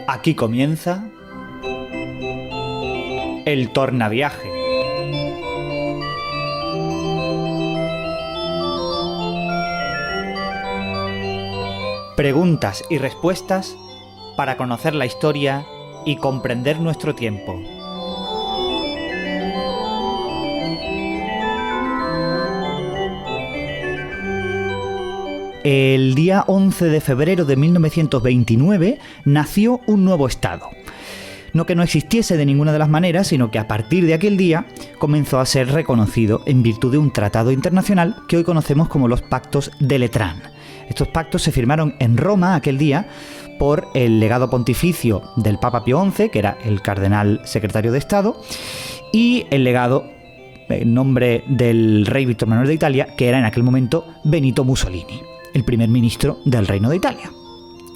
Aquí comienza el Tornaviaje. Preguntas y respuestas para conocer la historia y comprender nuestro tiempo. El día 11 de febrero de 1929 nació un nuevo estado. No que no existiese de ninguna de las maneras, sino que a partir de aquel día comenzó a ser reconocido en virtud de un tratado internacional que hoy conocemos como los Pactos de Letrán. Estos pactos se firmaron en Roma aquel día por el legado pontificio del Papa Pío XI, que era el cardenal secretario de Estado, y el legado en nombre del rey Víctor Manuel de Italia, que era en aquel momento Benito Mussolini, el primer ministro del Reino de Italia.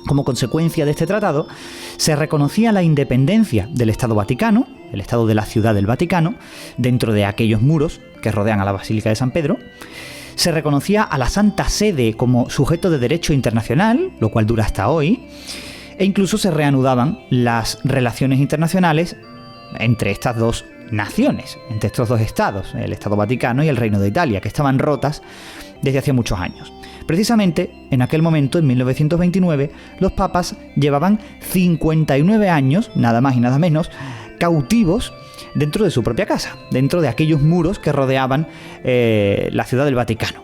Como consecuencia de este tratado, se reconocía la independencia del Estado Vaticano, el Estado de la Ciudad del Vaticano, dentro de aquellos muros que rodean a la Basílica de San Pedro. Se reconocía a la Santa Sede como sujeto de derecho internacional, lo cual dura hasta hoy, e incluso se reanudaban las relaciones internacionales entre estas dos naciones, entre estos dos estados, el Estado Vaticano y el Reino de Italia, que estaban rotas desde hace muchos años. Precisamente, en aquel momento, en 1929, los papas llevaban 59 años, nada más y nada menos, cautivos dentro de su propia casa, dentro de aquellos muros que rodeaban la Ciudad del Vaticano.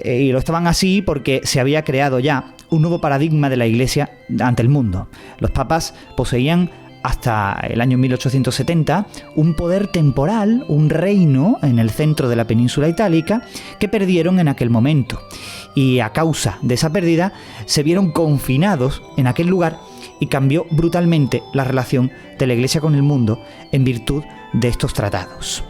Y lo estaban así porque se había creado ya un nuevo paradigma de la Iglesia ante el mundo. Los papas poseían hasta el año 1870, un poder temporal, un reino en el centro de la península itálica que perdieron en aquel momento. Y a causa de esa pérdida se vieron confinados en aquel lugar y cambió brutalmente la relación de la Iglesia con el mundo en virtud de estos tratados.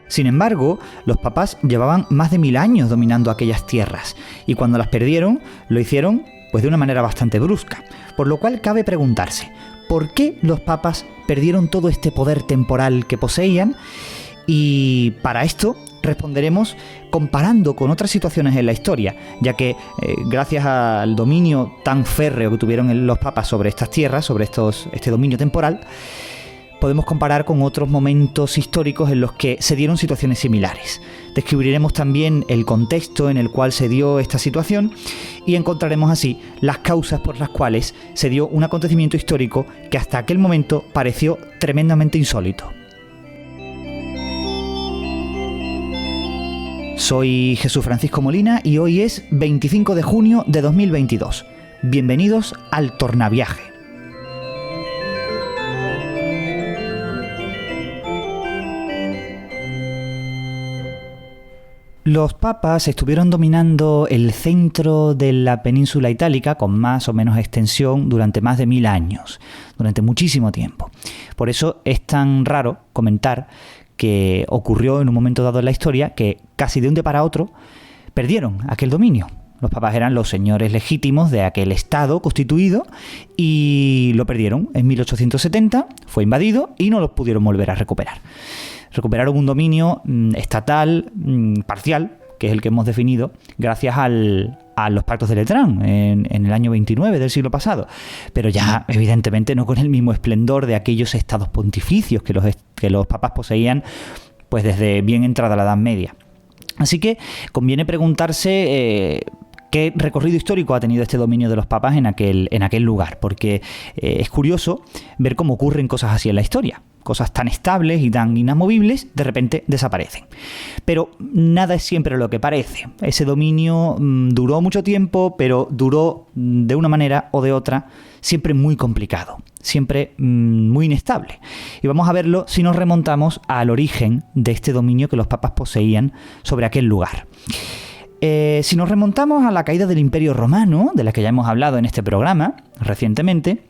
Sin embargo, los papas llevaban más de 1000 años dominando aquellas tierras y cuando las perdieron lo hicieron pues de una manera bastante brusca, por lo cual cabe preguntarse ¿por qué los papas perdieron todo este poder temporal que poseían? Y para esto responderemos comparando con otras situaciones en la historia, ya que gracias al dominio tan férreo que tuvieron los papas sobre estas tierras, sobre este dominio temporal, podemos comparar con otros momentos históricos en los que se dieron situaciones similares. Descubriremos también el contexto en el cual se dio esta situación y encontraremos así las causas por las cuales se dio un acontecimiento histórico que hasta aquel momento pareció tremendamente insólito. Soy Jesús Francisco Molina y hoy es 25 de junio de 2022. Bienvenidos al Tornaviaje. Los papas estuvieron dominando el centro de la península itálica con más o menos extensión durante más de 1000 años, durante muchísimo tiempo. Por eso es tan raro comentar que ocurrió en un momento dado en la historia que casi de un día para otro perdieron aquel dominio. Los papas eran los señores legítimos de aquel estado constituido y lo perdieron. En 1870 fue invadido y no los pudieron volver a recuperar. Recuperaron un dominio estatal parcial, que es el que hemos definido, gracias a los pactos de Letrán en el año 29 del siglo pasado. Pero ya, evidentemente, no con el mismo esplendor de aquellos estados pontificios que los papas poseían pues desde bien entrada la Edad Media. Así que conviene preguntarse qué recorrido histórico ha tenido este dominio de los papas en aquel lugar, porque es curioso ver cómo ocurren cosas así en la historia. Cosas tan estables y tan inamovibles de repente desaparecen. Pero nada es siempre lo que parece. Ese dominio duró mucho tiempo, pero duró de una manera o de otra siempre muy complicado, siempre muy inestable. Y vamos a verlo si nos remontamos al origen de este dominio que los papas poseían sobre aquel lugar. Si nos remontamos a la caída del Imperio Romano, de la que ya hemos hablado en este programa recientemente,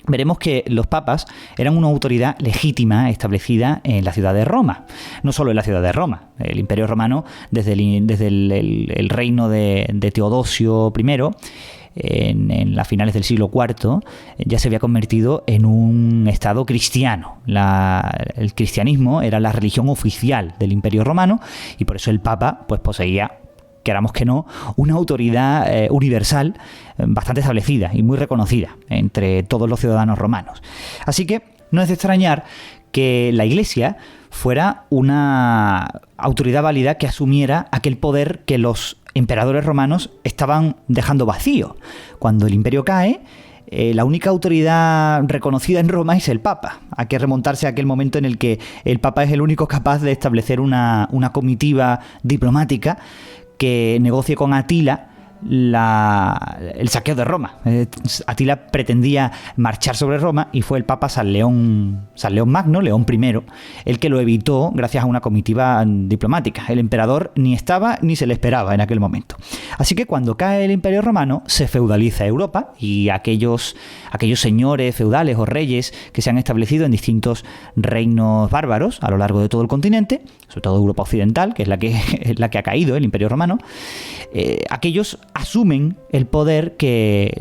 veremos que los papas eran una autoridad legítima establecida en la ciudad de Roma. No solo en la ciudad de Roma. El Imperio Romano, desde el reino de Teodosio I, en las finales del siglo IV, ya se había convertido en un estado cristiano. El cristianismo era la religión oficial del Imperio Romano y por eso el Papa pues poseía queramos que no, una autoridad universal bastante establecida y muy reconocida entre todos los ciudadanos romanos. Así que no es de extrañar que la Iglesia fuera una autoridad válida que asumiera aquel poder que los emperadores romanos estaban dejando vacío. Cuando el imperio cae, la única autoridad reconocida en Roma es el Papa. Hay que remontarse a aquel momento en el que el Papa es el único capaz de establecer una comitiva diplomática que negocie con Atila el saqueo de Roma. Atila pretendía marchar sobre Roma y fue el Papa San León Magno, León I, el que lo evitó gracias a una comitiva diplomática. El emperador ni estaba ni se le esperaba en aquel momento. Así que cuando cae el Imperio Romano se feudaliza Europa y aquellos señores feudales o reyes que se han establecido en distintos reinos bárbaros a lo largo de todo el continente, sobre todo Europa Occidental, que es la que ha caído el Imperio Romano, aquellos asumen el poder que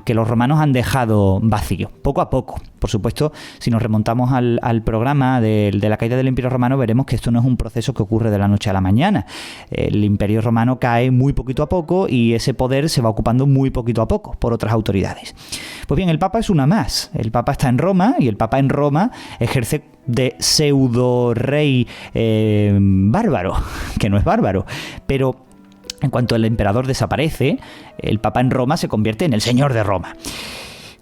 los romanos han dejado vacío, poco a poco. Por supuesto, si nos remontamos al programa de la caída del Imperio Romano, veremos que esto no es un proceso que ocurre de la noche a la mañana. El Imperio Romano cae muy poquito a poco y ese poder se va ocupando muy poquito a poco por otras autoridades. Pues bien, el Papa es una más. El Papa está en Roma y el Papa en Roma ejerce de pseudo rey bárbaro, que no es bárbaro, pero en cuanto el emperador desaparece, el Papa en Roma se convierte en el señor de Roma.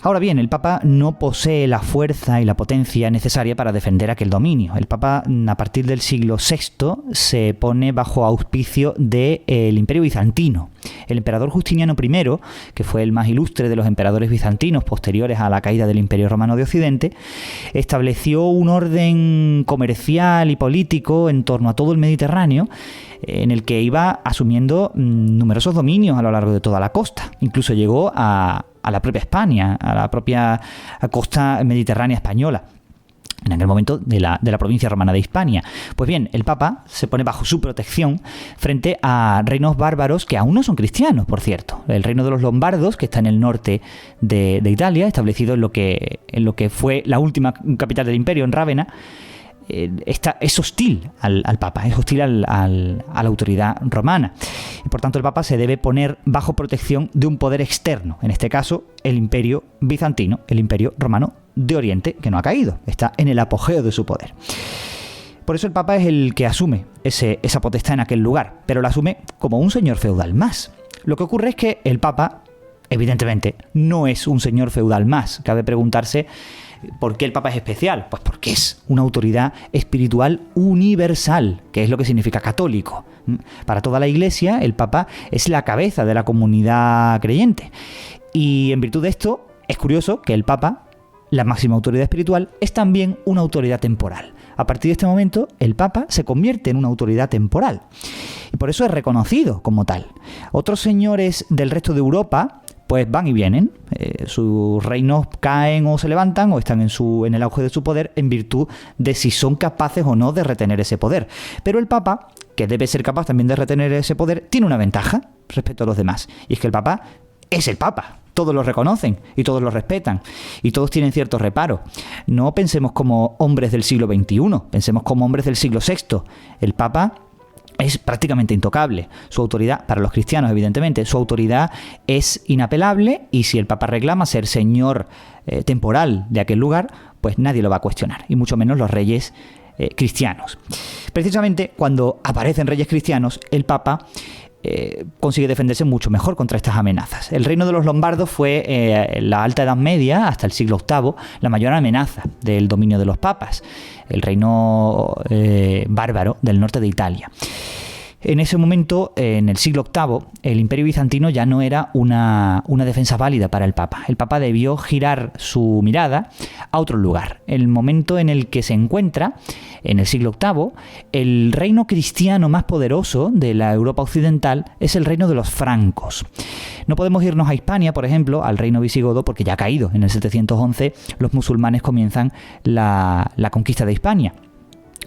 Ahora bien, el Papa no posee la fuerza y la potencia necesaria para defender aquel dominio. El Papa, a partir del siglo VI, se pone bajo auspicio del Imperio Bizantino. El emperador Justiniano I, que fue el más ilustre de los emperadores bizantinos posteriores a la caída del Imperio Romano de Occidente, estableció un orden comercial y político en torno a todo el Mediterráneo, en el que iba asumiendo numerosos dominios a lo largo de toda la costa. Incluso llegó a la propia España, a la propia costa mediterránea española, en aquel momento de la provincia romana de Hispania. Pues bien, el Papa se pone bajo su protección frente a reinos bárbaros que aún no son cristianos, por cierto. El reino de los lombardos, que está en el norte de Italia, establecido en lo que fue la última capital del imperio, en Rávena, es hostil al Papa, es hostil a la autoridad romana. Y por tanto el Papa se debe poner bajo protección de un poder externo, en este caso el Imperio Bizantino, el Imperio Romano de Oriente, que no ha caído, está en el apogeo de su poder. Por eso el Papa es el que asume esa potestad en aquel lugar, pero la asume como un señor feudal más. Lo que ocurre es que el Papa, evidentemente, no es un señor feudal más. Cabe preguntarse ¿por qué el Papa es especial? Pues porque es una autoridad espiritual universal, que es lo que significa católico. Para toda la Iglesia, el Papa es la cabeza de la comunidad creyente. Y en virtud de esto, es curioso que el Papa, la máxima autoridad espiritual, es también una autoridad temporal. A partir de este momento, el Papa se convierte en una autoridad temporal. Y por eso es reconocido como tal. Otros señores del resto de Europa pues van y vienen, sus reinos caen o se levantan o están en el auge de su poder en virtud de si son capaces o no de retener ese poder. Pero el Papa, que debe ser capaz también de retener ese poder, tiene una ventaja respecto a los demás, y es que el Papa es el Papa. Todos lo reconocen y todos lo respetan y todos tienen cierto reparo. No pensemos como hombres del siglo XXI, pensemos como hombres del siglo VI. El Papa es prácticamente intocable. Su autoridad, para los cristianos evidentemente, su autoridad es inapelable, y si el Papa reclama ser señor temporal de aquel lugar, pues nadie lo va a cuestionar, y mucho menos los reyes cristianos. Precisamente cuando aparecen reyes cristianos, el Papa consigue defenderse mucho mejor contra estas amenazas. El reino de los lombardos fue en la Alta Edad Media, hasta el siglo VIII, la mayor amenaza del dominio de los papas, el reino bárbaro del norte de Italia. En ese momento, en el siglo VIII, el Imperio Bizantino ya no era una defensa válida para el Papa. El Papa debió girar su mirada a otro lugar. El momento en el que se encuentra, en el siglo VIII, el reino cristiano más poderoso de la Europa occidental es el reino de los francos. No podemos irnos a Hispania, por ejemplo, al reino visigodo, porque ya ha caído. En el 711 los musulmanes comienzan la conquista de Hispania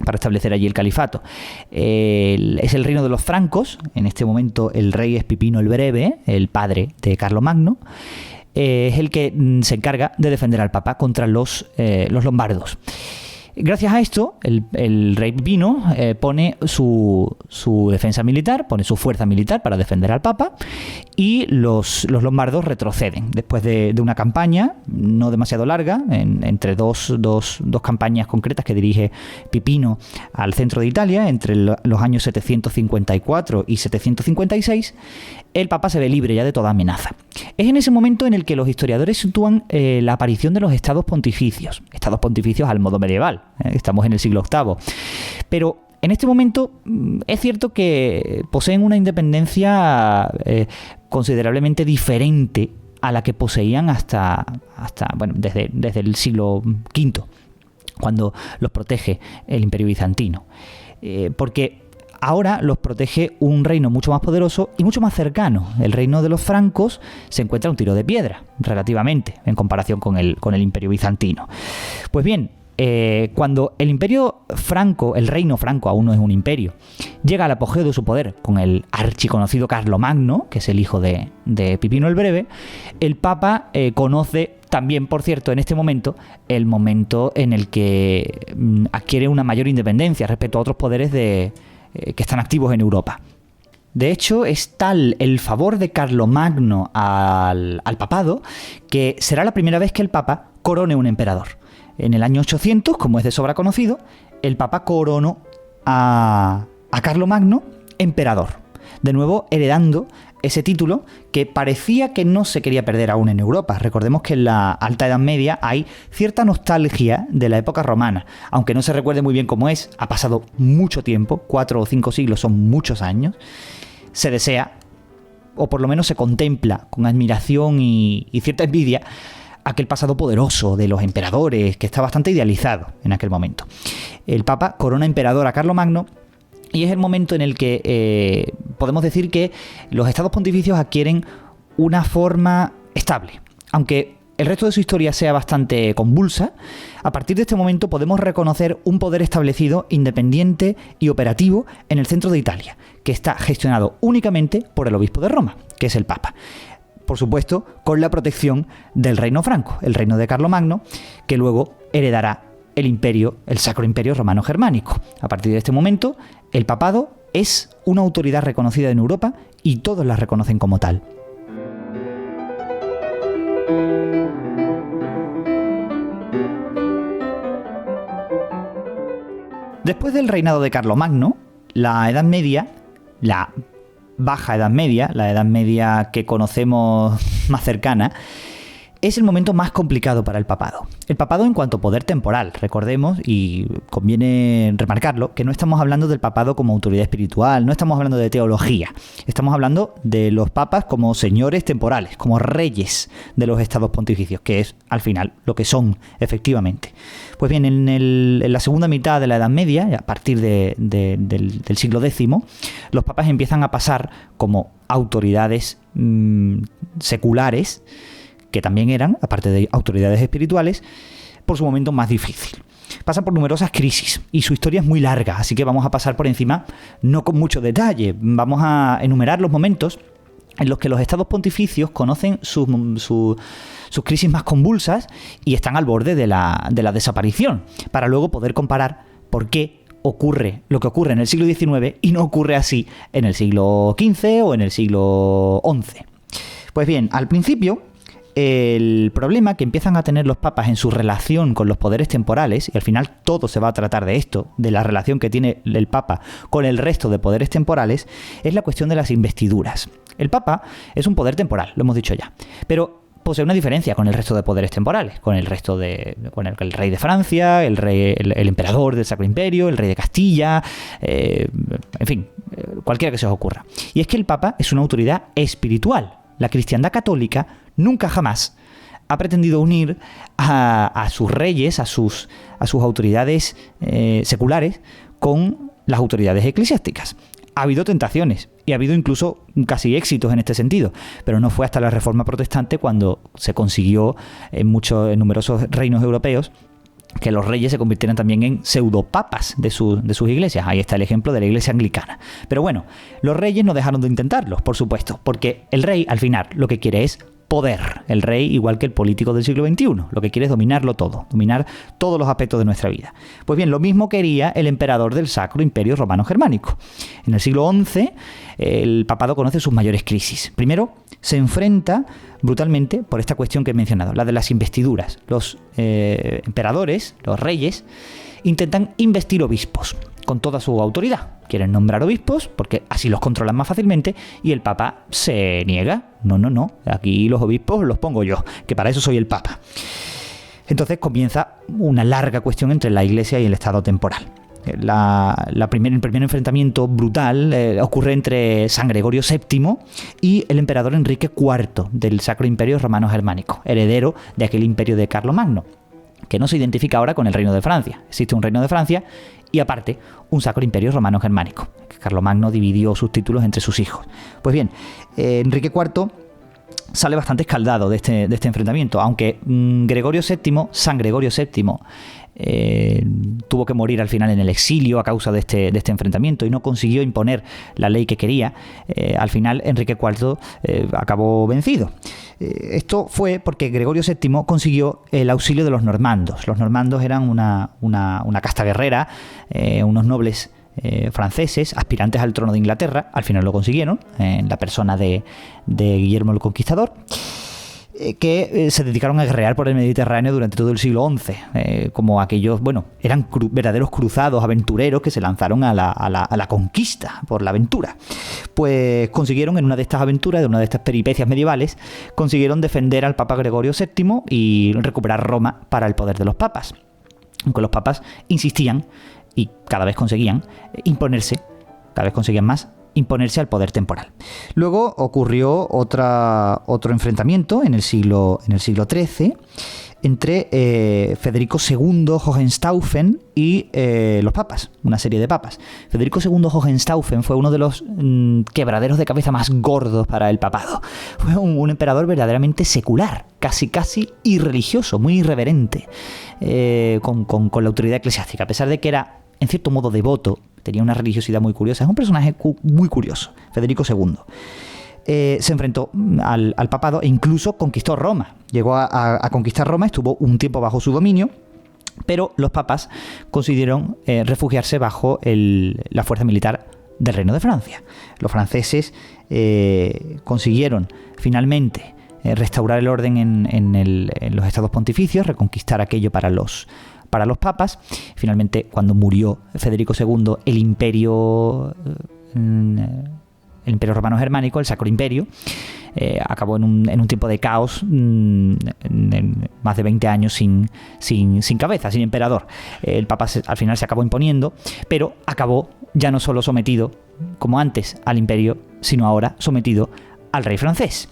para establecer allí el califato. Es el reino de los francos. En este momento el rey es Pipino el Breve, el padre de Carlomagno. Es el que se encarga de defender al Papa contra los lombardos. Gracias a esto, el rey Pipino pone su defensa militar, pone su fuerza militar para defender al Papa, y los lombardos retroceden después de una campaña no demasiado larga, entre dos campañas concretas que dirige Pipino al centro de Italia, entre los años 754 y 756, el Papa se ve libre ya de toda amenaza. Es en ese momento en el que los historiadores sitúan la aparición de los estados pontificios al modo medieval. Estamos en el siglo VIII. Pero en este momento es cierto que poseen una independencia considerablemente diferente a la que poseían hasta desde el siglo V, cuando los protege el Imperio Bizantino. Porque ahora los protege un reino mucho más poderoso y mucho más cercano. El reino de los francos se encuentra a un tiro de piedra, relativamente, en comparación con el Imperio Bizantino. Pues bien, cuando el Imperio Franco, el reino franco aún no es un imperio, llega al apogeo de su poder con el archiconocido Carlomagno, que es el hijo de Pipino el Breve, el Papa conoce también, por cierto, en este momento, el momento en el que adquiere una mayor independencia respecto a otros poderes que están activos en Europa. De hecho, es tal el favor de Carlomagno al papado que será la primera vez que el Papa corone un emperador. En el año 800, como es de sobra conocido, el Papa coronó a Carlomagno emperador, de nuevo heredando ese título que parecía que no se quería perder aún en Europa. Recordemos que en la Alta Edad Media hay cierta nostalgia de la época romana, aunque no se recuerde muy bien cómo es, ha pasado mucho tiempo, 4 o 5 siglos son muchos años. Se desea, o por lo menos se contempla con admiración y cierta envidia, aquel pasado poderoso de los emperadores, que está bastante idealizado en aquel momento. El Papa corona emperador a Carlomagno, y es el momento en el que podemos decir que los estados pontificios adquieren una forma estable. Aunque el resto de su historia sea bastante convulsa, a partir de este momento podemos reconocer un poder establecido, independiente y operativo en el centro de Italia, que está gestionado únicamente por el obispo de Roma, que es el Papa. Por supuesto, con la protección del reino franco, el reino de Carlomagno, que luego heredará el imperio, el Sacro Imperio Romano Germánico. A partir de este momento, el papado es una autoridad reconocida en Europa y todos la reconocen como tal. Después del reinado de Carlomagno, la Edad Media, la Baja Edad Media, la Edad Media que conocemos más cercana, es el momento más complicado para el papado. El papado en cuanto a poder temporal, recordemos, y conviene remarcarlo, que no estamos hablando del papado como autoridad espiritual, no estamos hablando de teología, estamos hablando de los papas como señores temporales, como reyes de los estados pontificios, que es al final lo que son efectivamente. Pues bien, en la segunda mitad de la Edad Media, a partir del siglo X, los papas empiezan a pasar como autoridades seculares, que también eran, aparte de autoridades espirituales, por su momento más difícil. Pasan por numerosas crisis y su historia es muy larga, así que vamos a pasar por encima, no con mucho detalle. Vamos a enumerar los momentos en los que los estados pontificios conocen sus crisis más convulsas y están al borde de la desaparición, para luego poder comparar por qué ocurre lo que ocurre en el siglo XIX y no ocurre así en el siglo XV o en el siglo XI. Pues bien, al principio, el problema que empiezan a tener los papas en su relación con los poderes temporales, y al final todo se va a tratar de esto, de la relación que tiene el papa con el resto de poderes temporales, es la cuestión de las investiduras. El papa es un poder temporal, lo hemos dicho ya, pero posee una diferencia con el resto de poderes temporales, con el rey de Francia, el emperador del Sacro Imperio, el rey de Castilla, en fin, cualquiera que se os ocurra. Y es que el papa es una autoridad espiritual. La cristiandad católica nunca jamás ha pretendido unir a sus reyes, a sus autoridades seculares, con las autoridades eclesiásticas. Ha habido tentaciones y ha habido incluso casi éxitos en este sentido, pero no fue hasta la Reforma Protestante cuando se consiguió en numerosos reinos europeos que los reyes se convirtieran también en pseudopapas de sus iglesias. Ahí está el ejemplo de la iglesia anglicana. Pero bueno, los reyes no dejaron de intentarlo, por supuesto, porque el rey al final lo que quiere es poder. El rey, igual que el político del siglo XXI, lo que quiere es dominarlo todo, dominar todos los aspectos de nuestra vida. Pues bien, lo mismo quería el emperador del Sacro Imperio Romano Germánico. En el siglo XI, el papado conoce sus mayores crisis. Primero, se enfrenta brutalmente por esta cuestión que he mencionado, la de las investiduras. Los emperadores, los reyes, intentan investir obispos con toda su autoridad. Quieren nombrar obispos porque así los controlan más fácilmente y el papa se niega. No, aquí los obispos los pongo yo, que para eso soy el papa. Entonces comienza una larga cuestión entre la Iglesia y el Estado temporal. El primer enfrentamiento brutal ocurre entre San Gregorio VII y el emperador Enrique IV del Sacro Imperio Romano Germánico, heredero de aquel imperio de Carlomagno, que no se identifica ahora con el Reino de Francia. Existe un Reino de Francia y aparte un Sacro Imperio Romano Germánico. Carlomagno dividió sus títulos entre sus hijos. Pues bien, Enrique IV sale bastante escaldado de este enfrentamiento, aunque San Gregorio VII, tuvo que morir al final en el exilio a causa de este enfrentamiento y no consiguió imponer la ley que quería. Al final Enrique IV acabó vencido. Esto fue porque Gregorio VII consiguió el auxilio de los normandos. Los normandos eran una casta guerrera, unos nobles franceses, aspirantes al trono de Inglaterra. Al final lo consiguieron, en la persona de Guillermo el Conquistador, que se dedicaron a guerrear por el Mediterráneo durante todo el siglo XI, como aquellos, eran verdaderos cruzados, aventureros que se lanzaron a la conquista por la aventura. Pues consiguieron, en una de estas aventuras, de una de estas peripecias medievales, consiguieron defender al Papa Gregorio VII y recuperar Roma para el poder de los papas. Aunque los papas insistían y cada vez conseguían más imponerse al poder temporal. Luego ocurrió otro enfrentamiento en el siglo XIII entre Federico II Hohenstaufen y los papas, una serie de papas. Federico II Hohenstaufen fue uno de los quebraderos de cabeza más gordos para el papado. Fue un emperador verdaderamente secular, casi irreligioso, muy irreverente, con la autoridad eclesiástica, a pesar de que era en cierto modo devoto. Tenía una religiosidad muy curiosa. Es un personaje muy curioso, Federico II. Se enfrentó al papado e incluso conquistó Roma. Llegó a conquistar Roma, estuvo un tiempo bajo su dominio, pero los papas consiguieron refugiarse bajo la fuerza militar del Reino de Francia. Los franceses consiguieron finalmente restaurar el orden en los estados pontificios, reconquistar aquello para los papas. Finalmente, cuando murió Federico II, el imperio romano germánico, el Sacro Imperio, acabó en un tiempo de caos, más de 20 años sin cabeza, sin emperador. El papa al final se acabó imponiendo, pero acabó ya no solo sometido, como antes, al imperio, sino ahora sometido al rey francés.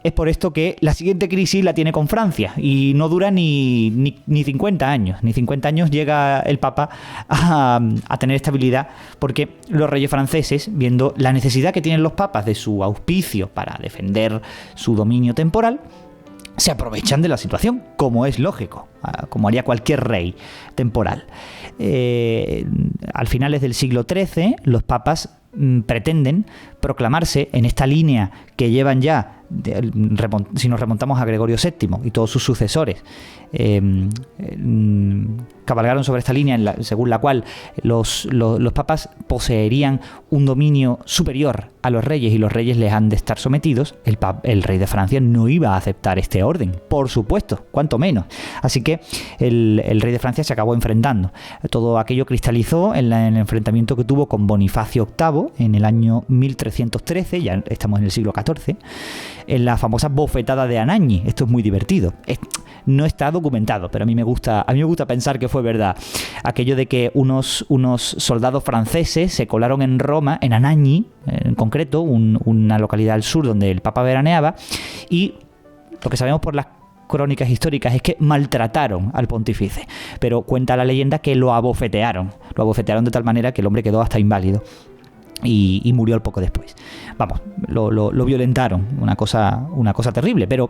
Es por esto que la siguiente crisis la tiene con Francia y no dura ni 50 años. Ni 50 años llega el Papa a tener estabilidad, porque los reyes franceses, viendo la necesidad que tienen los papas de su auspicio para defender su dominio temporal, se aprovechan de la situación, como es lógico, como haría cualquier rey temporal. Al finales del siglo XIII, los papas pretenden proclamarse en esta línea que llevan ya, si nos remontamos a Gregorio VII y todos sus sucesores, cabalgaron sobre esta línea según la cual los papas poseerían un dominio superior a los reyes y los reyes les han de estar sometidos. El rey de Francia no iba a aceptar este orden, por supuesto, cuanto menos. Así que el rey de Francia se acabó enfrentando. Todo aquello cristalizó en el enfrentamiento que tuvo con Bonifacio VIII en el año 1313, ya estamos en el siglo XIV, en la famosa bofetada de Anagni. Esto es muy divertido. No está documentado, pero a mí me gusta pensar que fue verdad. Aquello de que unos soldados franceses se colaron en Roma, en Anagni, en concreto, una localidad al sur donde el Papa veraneaba, y lo que sabemos por las crónicas históricas es que maltrataron al pontífice, pero cuenta la leyenda que lo abofetearon de tal manera que el hombre quedó hasta inválido y murió al poco después. Vamos, lo violentaron, una cosa terrible, pero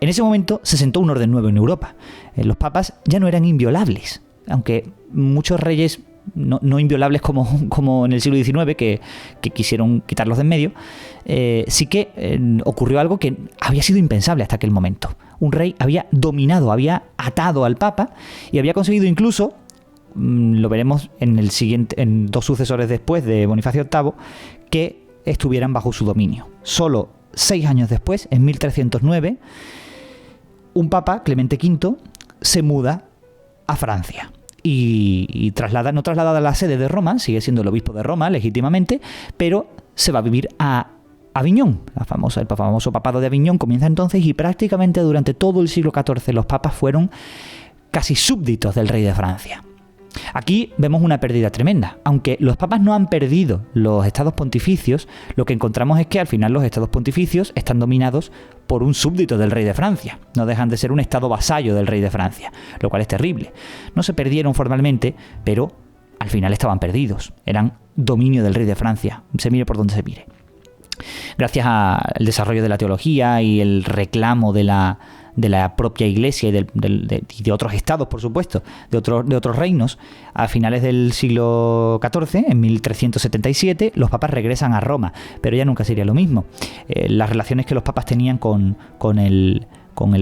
en ese momento se sentó un orden nuevo en Europa. Los papas ya no eran inviolables, aunque muchos reyes no inviolables como en el siglo XIX, que quisieron quitarlos de en medio, sí que ocurrió algo que había sido impensable hasta aquel momento. Un rey había dominado, había atado al Papa y había conseguido incluso, lo veremos en 2 sucesores después de Bonifacio VIII, que estuvieran bajo su dominio. Solo 6 años después, en 1309, un papa, Clemente V, se muda a Francia y no traslada la sede de Roma, sigue siendo el obispo de Roma legítimamente, pero se va a vivir a Aviñón. El famoso papado de Aviñón comienza entonces, y prácticamente durante todo el siglo XIV los papas fueron casi súbditos del rey de Francia. Aquí vemos una pérdida tremenda. Aunque los papas no han perdido los estados pontificios, lo que encontramos es que al final los estados pontificios están dominados por un súbdito del rey de Francia. No dejan de ser un estado vasallo del rey de Francia, lo cual es terrible. No se perdieron formalmente, pero al final estaban perdidos. Eran dominio del rey de Francia, se mire por donde se mire. Gracias al desarrollo de la teología y el reclamo de la propia Iglesia y de otros estados, por supuesto, de otros reinos, a finales del siglo XIV, en 1377, los papas regresan a Roma, pero ya nunca sería lo mismo. Las relaciones que los papas tenían con el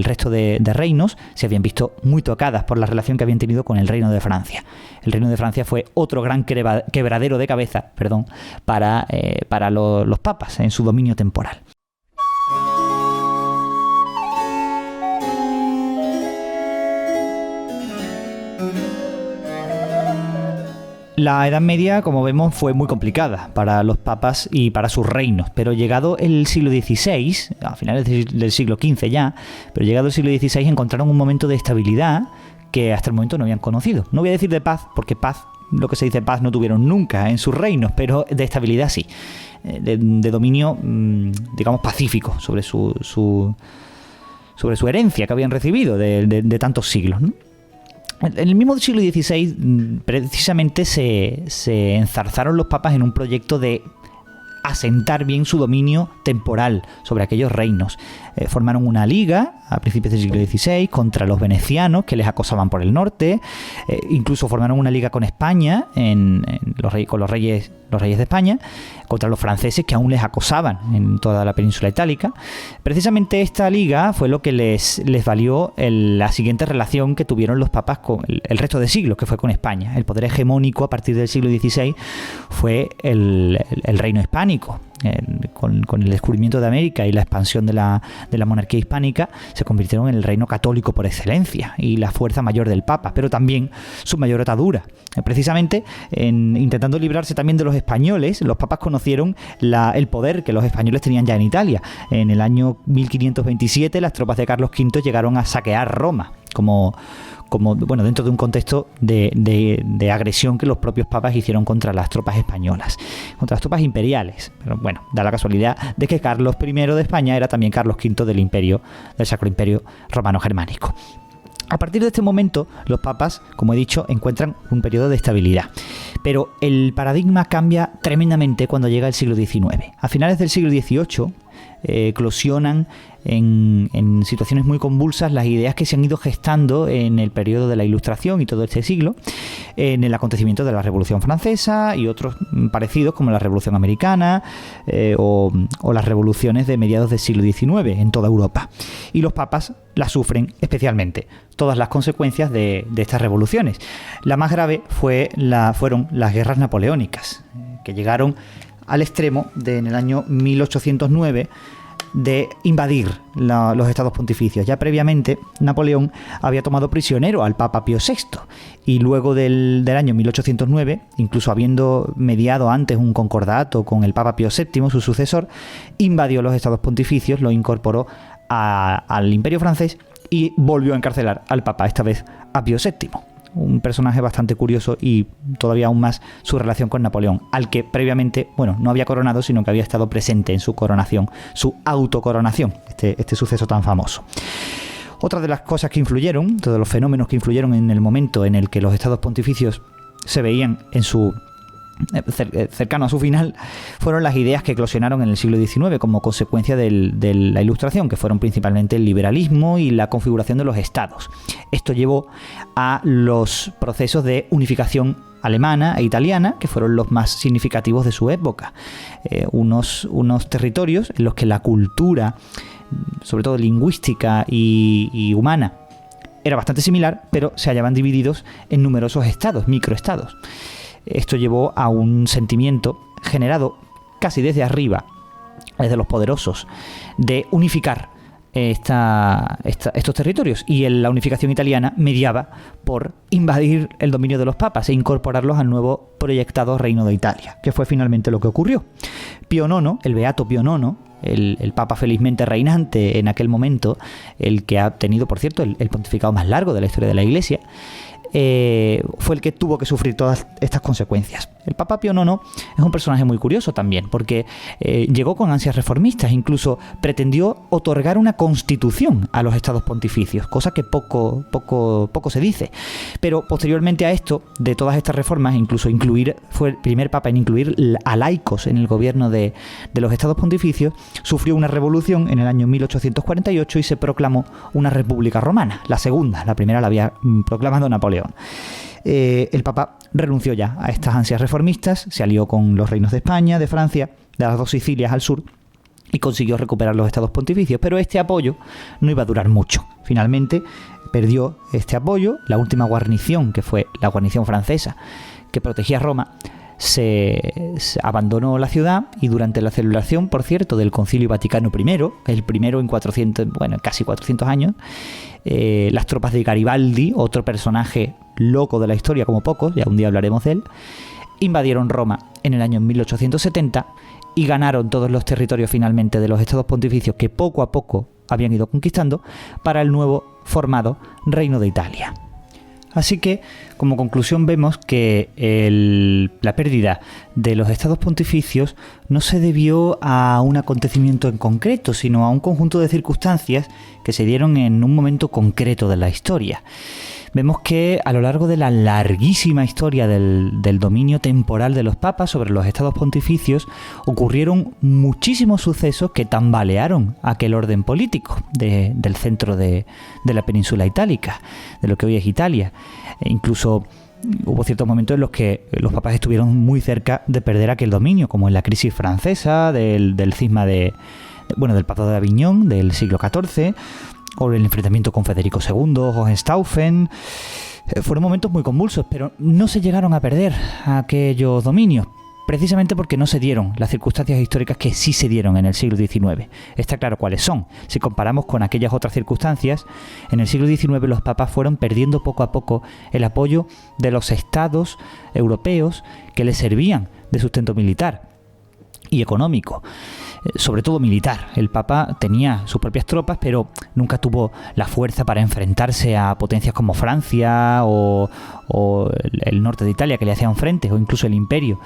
resto de reinos se habían visto muy tocadas por la relación que habían tenido con el Reino de Francia. El Reino de Francia fue otro gran quebradero de cabeza, para los papas en su dominio temporal. La Edad Media, como vemos, fue muy complicada para los papas y para sus reinos, pero llegado el siglo XVI, a finales del siglo XV ya, pero llegado el siglo XVI encontraron un momento de estabilidad que hasta el momento no habían conocido. No voy a decir de paz, porque paz, lo que se dice paz, no tuvieron nunca en sus reinos, pero de estabilidad sí, de dominio, digamos, pacífico sobre su herencia que habían recibido de tantos siglos, ¿no? En el mismo siglo XVI, precisamente, se enzarzaron los papas en un proyecto de asentar bien su dominio temporal sobre aquellos reinos. Formaron una liga a principios del siglo XVI contra los venecianos, que les acosaban por el norte. Incluso formaron una liga con España, con los reyes de España, contra los franceses, que aún les acosaban en toda la península itálica. Precisamente esta liga fue lo que les valió la siguiente relación que tuvieron los papas con el resto de siglos, que fue con España. El poder hegemónico a partir del siglo XVI fue el reino hispánico. Con el descubrimiento de América y la expansión de la monarquía hispánica, se convirtieron en el reino católico por excelencia y la fuerza mayor del Papa, pero también su mayor atadura. Precisamente, intentando librarse también de los españoles, los papas conocieron el poder que los españoles tenían ya en Italia. En el año 1527, las tropas de Carlos V llegaron a saquear Roma, dentro de un contexto de agresión que los propios papas hicieron contra las tropas españolas, contra las tropas imperiales. Pero bueno, da la casualidad de que Carlos I de España era también Carlos V del Sacro Imperio Romano Germánico. A partir de este momento, los papas, como he dicho, encuentran un periodo de estabilidad. Pero el paradigma cambia tremendamente cuando llega el siglo XIX. A finales del siglo XVIII, eclosionan en situaciones muy convulsas las ideas que se han ido gestando en el periodo de la Ilustración y todo este siglo, en el acontecimiento de la Revolución Francesa y otros parecidos, como la Revolución Americana o las revoluciones de mediados del siglo XIX en toda Europa. Y los papas las sufren especialmente, todas las consecuencias de estas revoluciones. La más grave fueron las guerras napoleónicas, que llegaron al extremo en el año 1809 de invadir los estados pontificios. Ya previamente Napoleón había tomado prisionero al Papa Pío VI y luego del año 1809, incluso habiendo mediado antes un concordato con el Papa Pío VII, su sucesor, invadió los estados pontificios, lo incorporó al Imperio francés y volvió a encarcelar al Papa, esta vez a Pío VII. Un personaje bastante curioso, y todavía aún más su relación con Napoleón, al que previamente, no había coronado, sino que había estado presente en su coronación, su autocoronación, este suceso tan famoso. Otra de las cosas que influyeron, todos los fenómenos que influyeron en el momento en el que los estados pontificios se veían en su cercano a su final, fueron las ideas que eclosionaron en el siglo XIX como consecuencia de la Ilustración, que fueron principalmente el liberalismo y la configuración de los estados. Esto llevó a los procesos de unificación alemana e italiana, que fueron los más significativos de su época. Unos territorios en los que la cultura, sobre todo lingüística y humana, era bastante similar, pero se hallaban divididos en numerosos estados, microestados. Esto llevó a un sentimiento generado casi desde arriba, desde los poderosos, de unificar estos territorios, y la unificación italiana mediaba por invadir el dominio de los papas e incorporarlos al nuevo proyectado Reino de Italia, que fue finalmente lo que ocurrió. Pío IX, el beato Pío IX, el papa felizmente reinante en aquel momento, el que ha tenido, por cierto, el pontificado más largo de la historia de la Iglesia, fue el que tuvo que sufrir todas estas consecuencias. El Papa Pío IX es un personaje muy curioso también, porque llegó con ansias reformistas, incluso pretendió otorgar una constitución a los estados pontificios, cosa que poco se dice. Pero posteriormente a esto, de todas estas reformas, incluso fue el primer papa en incluir a laicos en el gobierno de los estados pontificios, sufrió una revolución en el año 1848 y se proclamó una república romana, la segunda. La primera la había proclamado Napoleón. El Papa renunció ya a estas ansias reformistas, se alió con los reinos de España, de Francia, de las dos Sicilias al sur, y consiguió recuperar los estados pontificios, pero este apoyo no iba a durar mucho. Finalmente perdió este apoyo. La última guarnición, que fue la guarnición francesa que protegía Roma, se abandonó la ciudad, y durante la celebración, por cierto, del Concilio Vaticano I, el primero en casi 400 años, las tropas de Garibaldi, otro personaje loco de la historia como pocos, ya un día hablaremos de él, invadieron Roma en el año 1870 y ganaron todos los territorios finalmente de los estados pontificios que poco a poco habían ido conquistando para el nuevo formado Reino de Italia. Así que, como conclusión, vemos que la pérdida de los estados pontificios no se debió a un acontecimiento en concreto, sino a un conjunto de circunstancias que se dieron en un momento concreto de la historia. Vemos que a lo largo de la larguísima historia del dominio temporal de los papas sobre los estados pontificios ocurrieron muchísimos sucesos que tambalearon aquel orden político del centro de la península itálica, de lo que hoy es Italia. E incluso hubo ciertos momentos en los que los papas estuvieron muy cerca de perder aquel dominio, como en la crisis francesa, del cisma del Papado de Aviñón del siglo XIV, o el enfrentamiento con Federico II, Hohenstaufen. Fueron momentos muy convulsos, pero no se llegaron a perder aquellos dominios, precisamente porque no se dieron las circunstancias históricas que sí se dieron en el siglo XIX. Está claro cuáles son. Si comparamos con aquellas otras circunstancias, en el siglo XIX los papas fueron perdiendo poco a poco el apoyo de los estados europeos que les servían de sustento militar y económico, sobre todo militar. El Papa tenía sus propias tropas, pero nunca tuvo la fuerza para enfrentarse a potencias como Francia o el norte de Italia, que le hacían frente, o incluso el Imperio.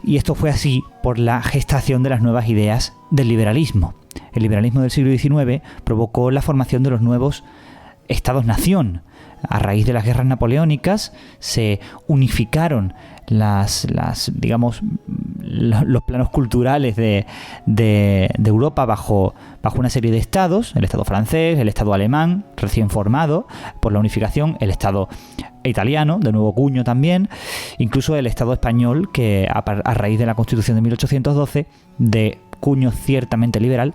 Y esto fue así por la gestación de las nuevas ideas del liberalismo. El liberalismo del siglo XIX provocó la formación de los nuevos estados-nación. A raíz de las guerras napoleónicas se unificaron los planos culturales de Europa bajo una serie de estados: el estado francés, el estado alemán, recién formado por la unificación, el estado italiano, de nuevo cuño también, incluso el estado español, que a raíz de la Constitución de 1812, de cuño ciertamente liberal,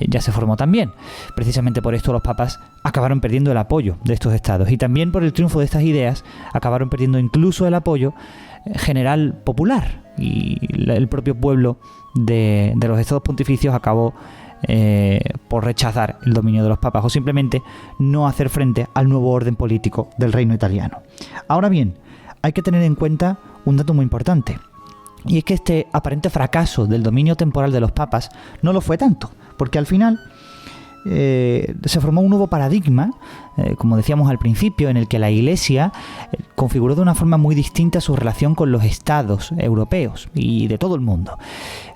ya se formó también. Precisamente por esto los papas acabaron perdiendo el apoyo de estos estados, y también por el triunfo de estas ideas acabaron perdiendo incluso el apoyo general popular, y el propio pueblo de los estados pontificios acabó por rechazar el dominio de los papas, o simplemente no hacer frente al nuevo orden político del reino italiano. Ahora bien, hay que tener en cuenta un dato muy importante, y es que este aparente fracaso del dominio temporal de los papas no lo fue tanto, porque al final se formó un nuevo paradigma, como decíamos al principio, en el que la Iglesia configuró de una forma muy distinta su relación con los estados europeos y de todo el mundo.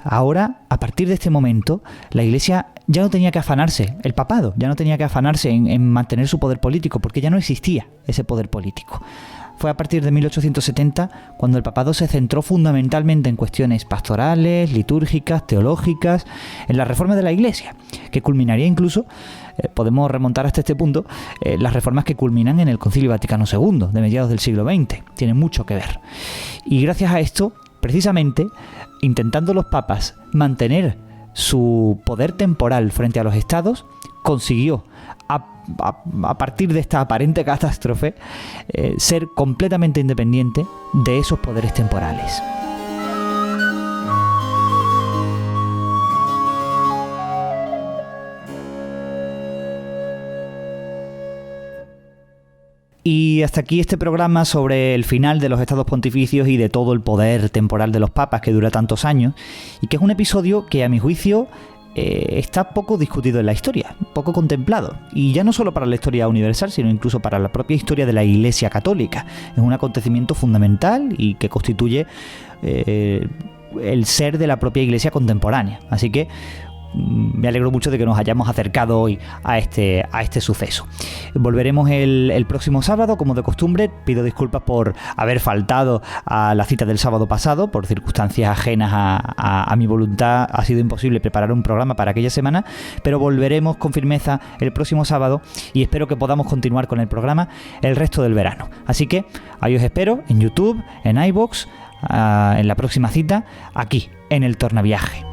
Ahora, a partir de este momento, la Iglesia ya no tenía que afanarse, el papado ya no tenía que afanarse en mantener su poder político, porque ya no existía ese poder político. fue a partir de 1870 cuando el papado se centró fundamentalmente en cuestiones pastorales, litúrgicas, teológicas, en la reforma de la Iglesia, que culminaría incluso, podemos remontar hasta este punto, las reformas que culminan en el Concilio Vaticano II, de mediados del siglo XX. Tienen mucho que ver. Y gracias a esto, precisamente, intentando los papas mantener su poder temporal frente a los estados, consiguió, a partir de esta aparente catástrofe, ser completamente independiente de esos poderes temporales. Y hasta aquí este programa sobre el final de los estados pontificios y de todo el poder temporal de los papas que dura tantos años, y que es un episodio que, a mi juicio, está poco discutido en la historia, poco contemplado, y ya no solo para la historia universal, sino incluso para la propia historia de la Iglesia Católica. Es un acontecimiento fundamental y que constituye el ser de la propia Iglesia contemporánea. Así que me alegro mucho de que nos hayamos acercado hoy a este suceso. Volveremos el próximo sábado, como de costumbre. Pido disculpas por haber faltado a la cita del sábado pasado, por circunstancias ajenas a mi voluntad. Ha sido imposible preparar un programa para aquella semana, pero volveremos con firmeza el próximo sábado y espero que podamos continuar con el programa el resto del verano. Así que ahí os espero en YouTube, en iVoox, en la próxima cita, aquí, en el Tornaviaje.